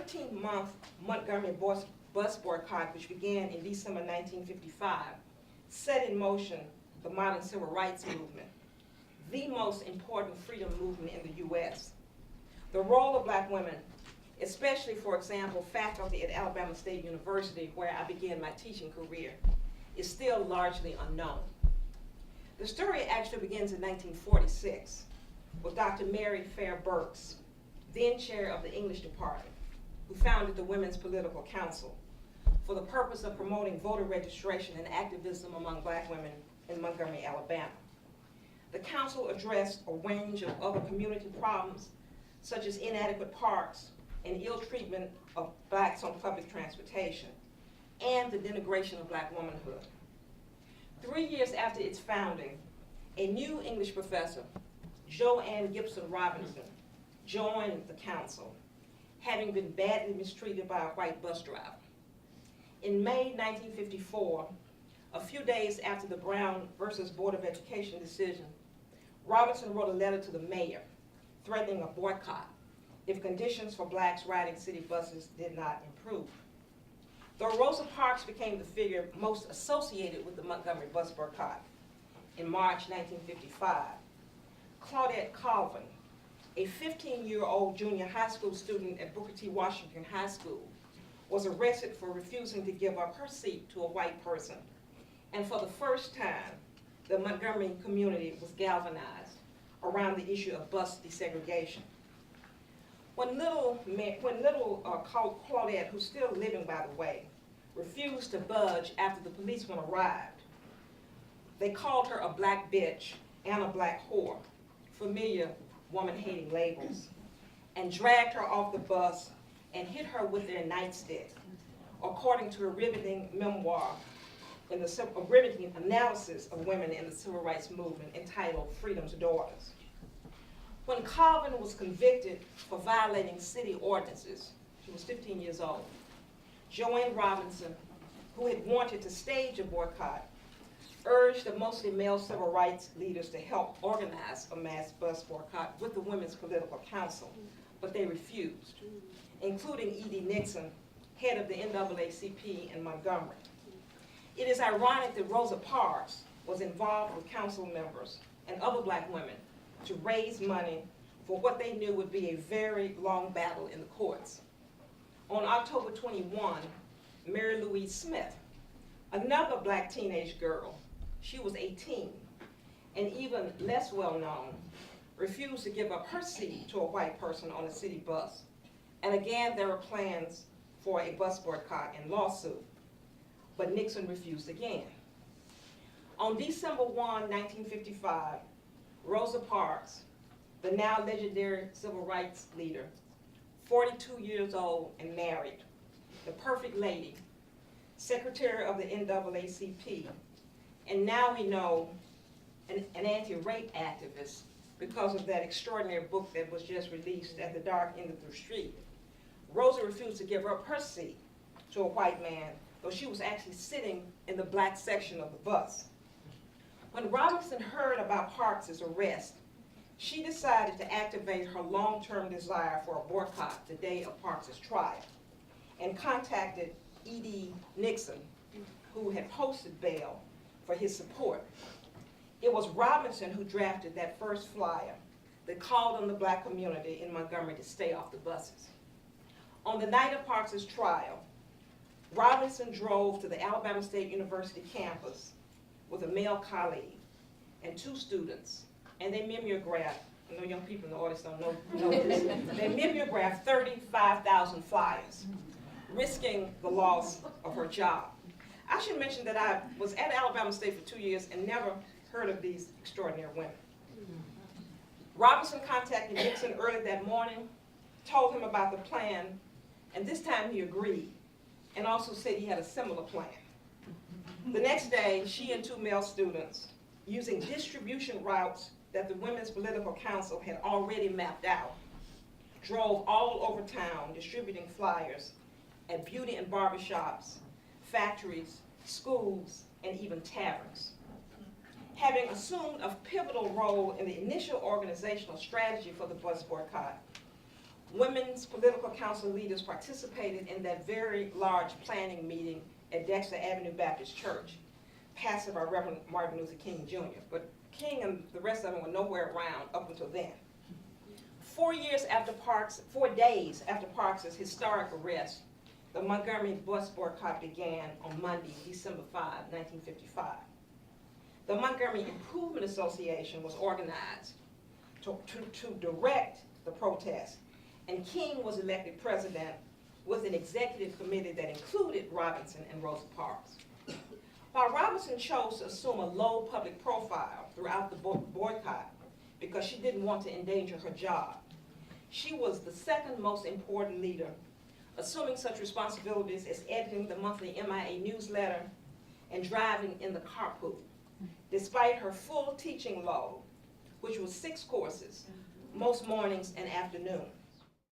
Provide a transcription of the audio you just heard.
13-month Montgomery bus boycott, which began in December 1955, set in motion the modern civil rights movement, the most important freedom movement in the U.S. The role of black women, especially, for example, faculty at Alabama State University, where I began my teaching career, is still largely unknown. The story actually begins in 1946 with Dr. Mary Fair Burks, then chair of the English department, who founded the Women's Political Council for the purpose of promoting voter registration and activism among black women in Montgomery, Alabama. The council addressed a range of other community problems, such as inadequate parks and ill treatment of blacks on public transportation, and the denigration of black womanhood. 3 years after its founding, a new English professor, Joanne Gibson Robinson, joined the council, having been badly mistreated by a white bus driver. In May 1954, a few days after the Brown versus Board of Education decision, Robinson wrote a letter to the mayor threatening a boycott if conditions for blacks riding city buses did not improve. Though Rosa Parks became the figure most associated with the Montgomery bus boycott in March 1955, Claudette Colvin, a 15-year-old junior high school student at Booker T. Washington High School, was arrested for refusing to give up her seat to a white person. And for the first time, the Montgomery community was galvanized around the issue of bus desegregation. When little Claudette, who's still living, by the way, refused to budge after the policemen arrived, they called her a black bitch and a black whore, familiar woman-hating labels, and dragged her off the bus and hit her with their nightstick, according to a riveting memoir in a riveting analysis of women in the civil rights movement entitled Freedom's Daughters. When Colvin was convicted for violating city ordinances, she was 15 years old, Joanne Robinson, who had wanted to stage a boycott, urged the mostly male civil rights leaders to help organize a mass bus boycott with the Women's Political Council, but they refused, including E.D. Nixon, head of the NAACP in Montgomery. It is ironic that Rosa Parks was involved with council members and other black women to raise money for what they knew would be a very long battle in the courts. On October 21, Mary Louise Smith, another black teenage girl, she was 18, and even less well known, refused to give up her seat to a white person on a city bus. And again, there were plans for a bus boycott and lawsuit, but Nixon refused again. On December 1, 1955, Rosa Parks, the now legendary civil rights leader, 42 years old and married, the perfect lady, secretary of the NAACP, and now we know an anti-rape activist because of that extraordinary book that was just released at the dark end of the street. Rosa refused to give up her seat to a white man, though she was actually sitting in the black section of the bus. When Robinson heard about Parks' arrest, she decided to activate her long-term desire for a boycott the day of Parks' trial and contacted E.D. Nixon, who had posted bail for his support. It was Robinson who drafted that first flyer that called on the black community in Montgomery to stay off the buses. On the night of Parks' trial, Robinson drove to the Alabama State University campus with a male colleague and 2 students, and they mimeographed, I know young people in the audience don't know this, they mimeographed 35,000 flyers, risking the loss of her job. I should mention that I was at Alabama State for 2 years and never heard of these extraordinary women. Robinson contacted Nixon early that morning, told him about the plan, and this time he agreed, and also said he had a similar plan. The next day, she and 2 male students, using distribution routes that the Women's Political Council had already mapped out, drove all over town distributing flyers at beauty and barbershops, factories, schools, and even taverns. Having assumed a pivotal role in the initial organizational strategy for the bus boycott, Women's political council leaders participated in that very large planning meeting at Dexter Avenue Baptist Church, pastored by Reverend Martin Luther King Jr. But King and the rest of them were nowhere around up until then. 4 days after Parks' historic arrest, the Montgomery bus boycott began on Monday, December 5, 1955. The Montgomery Improvement Association was organized to direct the protest, and King was elected president with an executive committee that included Robinson and Rosa Parks. While Robinson chose to assume a low public profile throughout the boycott because she didn't want to endanger her job, she was the second most important leader, assuming such responsibilities as editing the monthly MIA newsletter and driving in the carpool, despite her full teaching load, which was 6 courses, most mornings and afternoons.